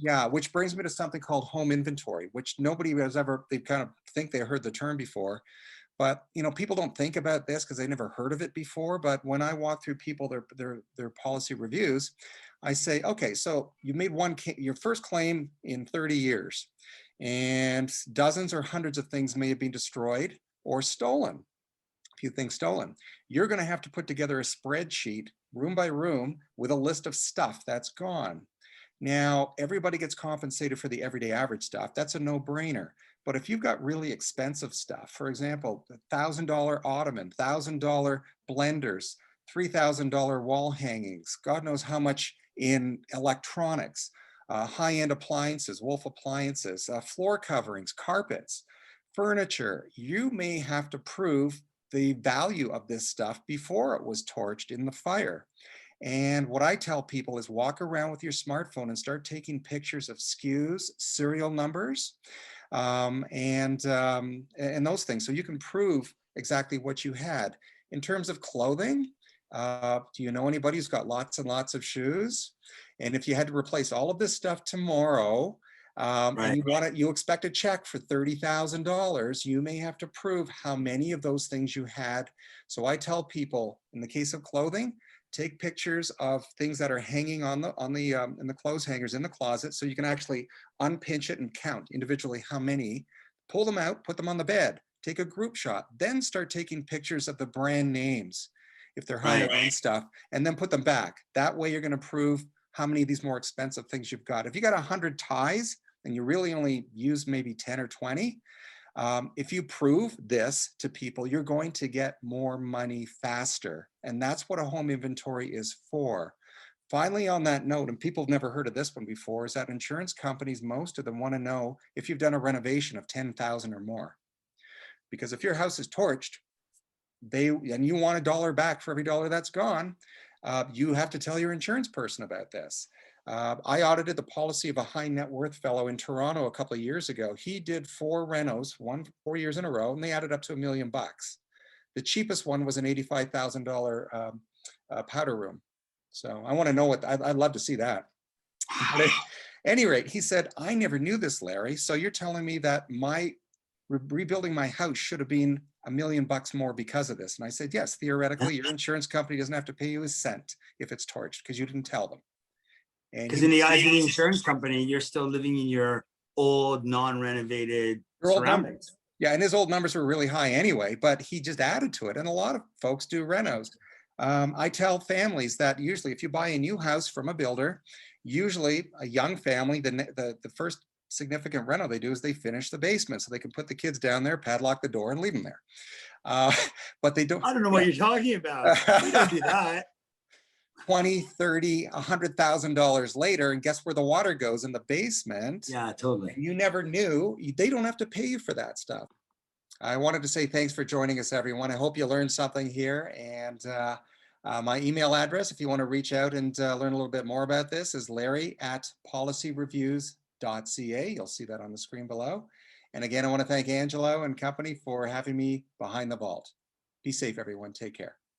Yeah, which brings me to something called home inventory, which nobody has ever, they kind of think they heard the term before, but people don't think about this because they never heard of it before. But when I walk through people, their policy reviews, I say, okay, so you made your first claim in 30 years, and dozens or hundreds of things may have been destroyed or stolen. A few things stolen. You're going to have to put together a spreadsheet, room by room, with a list of stuff that's gone. Now, everybody gets compensated for the everyday average stuff. That's a no-brainer. But if you've got really expensive stuff, for example, $1,000 ottoman, $1,000 blenders, $3,000 wall hangings, God knows how much in electronics, high-end appliances, Wolf appliances, floor coverings, carpets, furniture, you may have to prove the value of this stuff before it was torched in the fire. And what I tell people is walk around with your smartphone and start taking pictures of SKUs, serial numbers, and those things, so you can prove exactly what you had. In terms of clothing, do you know anybody who's got lots and lots of shoes? And if you had to replace all of this stuff tomorrow, and you expect a check for $30,000, you may have to prove how many of those things you had. So I tell people, in the case of clothing, take pictures of things that are hanging in the clothes hangers in the closet, so you can actually unpinch it and count individually how many. Pull them out, put them on the bed, take a group shot, then start taking pictures of the brand names if they're higher end stuff, and then put them back. That way you're going to prove how many of these more expensive things you've got. If you got 100 ties and you really only use maybe 10 or 20, if you prove this to people, you're going to get more money faster. And that's what a home inventory is for. Finally, on that note, and people have never heard of this one before, is that insurance companies, most of them want to know if you've done a renovation of 10,000 or more. Because if your house is torched, and you want $1 back for every dollar that's gone, you have to tell your insurance person about this. I audited the policy of a high net worth fellow in Toronto a couple of years ago. He did 4 renos, 4 years in a row, and they added up to $1 million. The cheapest one was an $85,000 powder room. So I want to know what, I'd love to see that. But at any rate, he said, I never knew this, Larry. So you're telling me that rebuilding my house should have been $1 million more because of this? And I said, yes, theoretically, your insurance company doesn't have to pay you a cent if it's torched because you didn't tell them. Because in the eyes of the insurance company, you're still living in your old, non-renovated surroundings. Yeah, and his old numbers were really high anyway, but he just added to it. And a lot of folks do renos. I tell families that usually if you buy a new house from a builder, usually a young family, the first significant reno they do is they finish the basement so they can put the kids down there, padlock the door, and leave them there. But they don't. I don't know what you're talking about. We don't do that. 20, 30, $100,000 later, and guess where the water goes? In the basement. Yeah, totally. And you never knew. They don't have to pay you for that stuff. I wanted to say thanks for joining us, everyone. I hope you learned something here. And my email address, if you want to reach out and learn a little bit more about this, is larry@policyreviews.ca. You'll see that on the screen below. And again, I want to thank Angelo and company for having me behind the vault. Be safe, everyone. Take care.